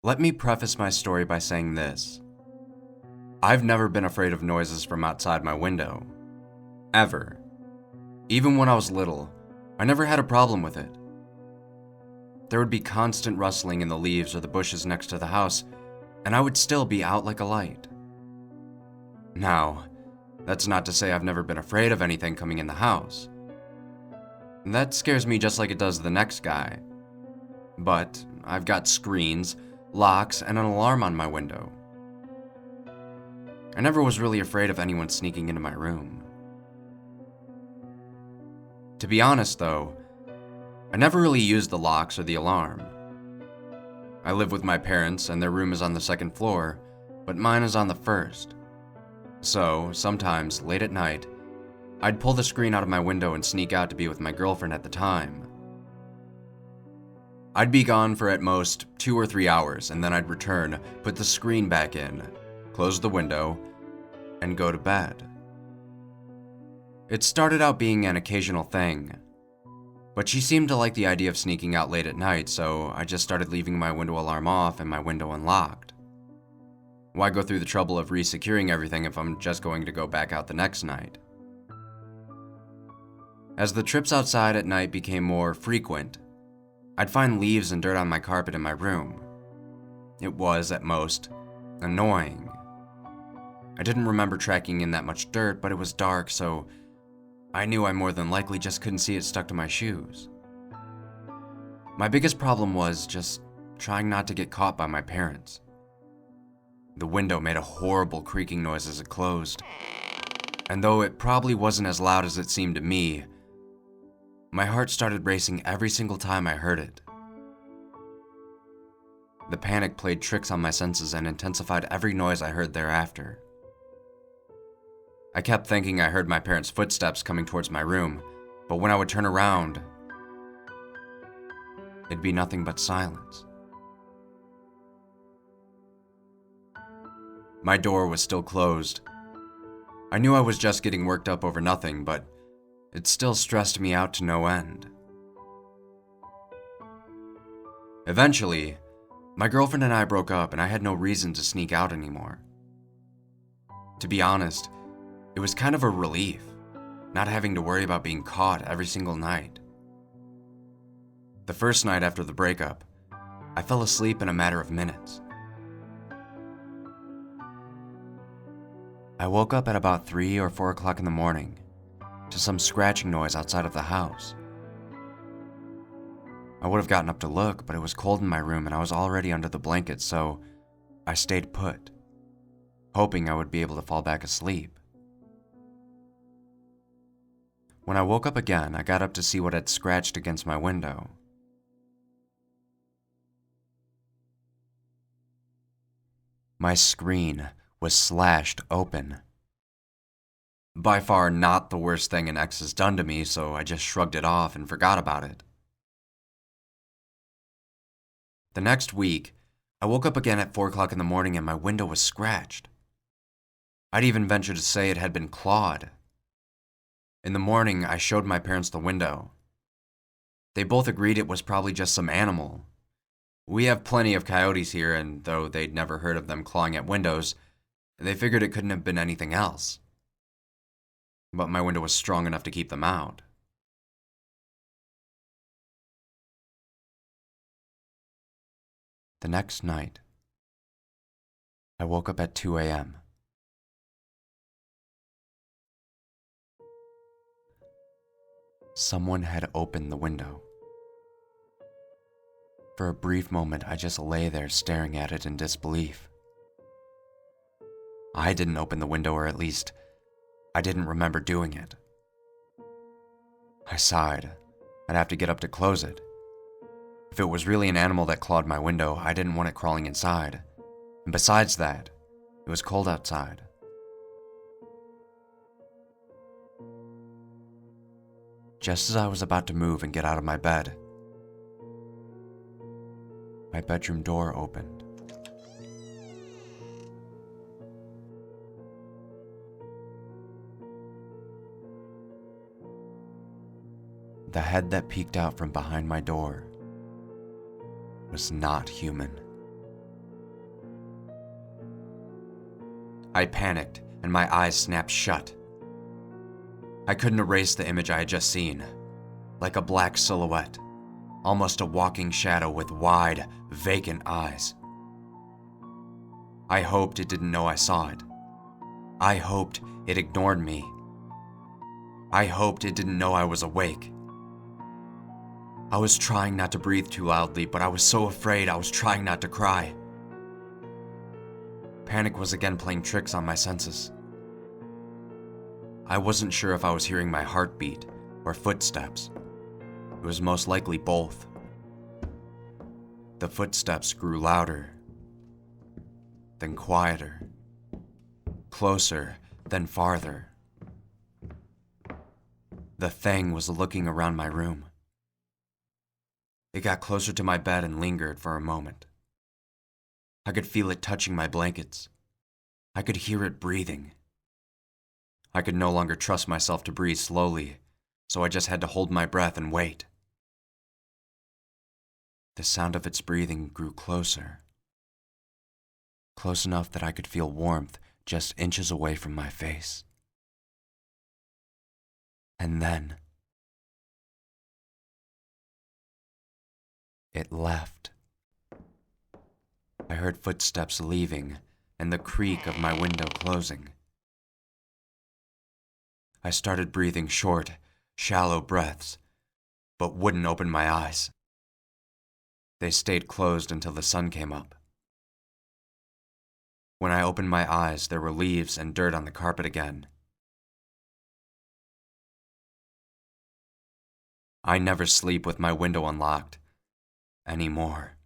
Let me preface my story by saying this. I've never been afraid of noises from outside my window. Ever. Even when I was little, I never had a problem with it. There would be constant rustling in the leaves or the bushes next to the house, and I would still be out like a light. Now, that's not to say I've never been afraid of anything coming in the house. That scares me just like it does the next guy. But I've got screens, locks, and an alarm on my window. I never was really afraid of anyone sneaking into my room. To be honest though, I never really used the locks or the alarm. I live with my parents and their room is on the second floor, but mine is on the first. So, sometimes, late at night, I'd pull the screen out of my window and sneak out to be with my girlfriend at the time. I'd be gone for at most 2 or 3 hours, and then I'd return, put the screen back in, close the window, and go to bed. It started out being an occasional thing, but she seemed to like the idea of sneaking out late at night, so I just started leaving my window alarm off and my window unlocked. Why go through the trouble of resecuring everything if I'm just going to go back out the next night? As the trips outside at night became more frequent, I'd find leaves and dirt on my carpet in my room. It was, at most, annoying. I didn't remember tracking in that much dirt, but it was dark, so I knew I more than likely just couldn't see it stuck to my shoes. My biggest problem was just trying not to get caught by my parents. The window made a horrible creaking noise as it closed, and though it probably wasn't as loud as it seemed to me, my heart started racing every single time I heard it. The panic played tricks on my senses and intensified every noise I heard thereafter. I kept thinking I heard my parents' footsteps coming towards my room, but when I would turn around, it'd be nothing but silence. My door was still closed. I knew I was just getting worked up over nothing, but it still stressed me out to no end. Eventually, my girlfriend and I broke up and I had no reason to sneak out anymore. To be honest, it was kind of a relief, not having to worry about being caught every single night. The first night after the breakup, I fell asleep in a matter of minutes. I woke up at about 3 or 4 o'clock in the morning to some scratching noise outside of the house. I would have gotten up to look, but it was cold in my room and I was already under the blankets, so I stayed put, hoping I would be able to fall back asleep. When I woke up again, I got up to see what had scratched against my window. My screen was slashed open. By far not the worst thing an ex has done to me, so I just shrugged it off and forgot about it. The next week, I woke up again at 4 o'clock in the morning and my window was scratched. I'd even venture to say it had been clawed. In the morning, I showed my parents the window. They both agreed it was probably just some animal. We have plenty of coyotes here, and though they'd never heard of them clawing at windows, they figured it couldn't have been anything else. But my window was strong enough to keep them out. The next night, I woke up at 2 a.m. Someone had opened the window. For a brief moment, I just lay there staring at it in disbelief. I didn't open the window, or at least, I didn't remember doing it. I sighed. I'd have to get up to close it. If it was really an animal that clawed my window, I didn't want it crawling inside. And besides that, it was cold outside. Just as I was about to move and get out of my bed, my bedroom door opened. The head that peeked out from behind my door was not human. I panicked, and my eyes snapped shut. I couldn't erase the image I had just seen, like a black silhouette, almost a walking shadow with wide, vacant eyes. I hoped it didn't know I saw it. I hoped it ignored me. I hoped it didn't know I was awake. I was trying not to breathe too loudly, but I was so afraid I was trying not to cry. Panic was again playing tricks on my senses. I wasn't sure if I was hearing my heartbeat or footsteps. It was most likely both. The footsteps grew louder, then quieter, closer, then farther. The thing was looking around my room. It got closer to my bed and lingered for a moment. I could feel it touching my blankets. I could hear it breathing. I could no longer trust myself to breathe slowly, so I just had to hold my breath and wait. The sound of its breathing grew closer. Close enough that I could feel warmth just inches away from my face. And then it left. I heard footsteps leaving and the creak of my window closing. I started breathing short, shallow breaths, but wouldn't open my eyes. They stayed closed until the sun came up. When I opened my eyes, there were leaves and dirt on the carpet again. I never sleep with my window unlocked anymore.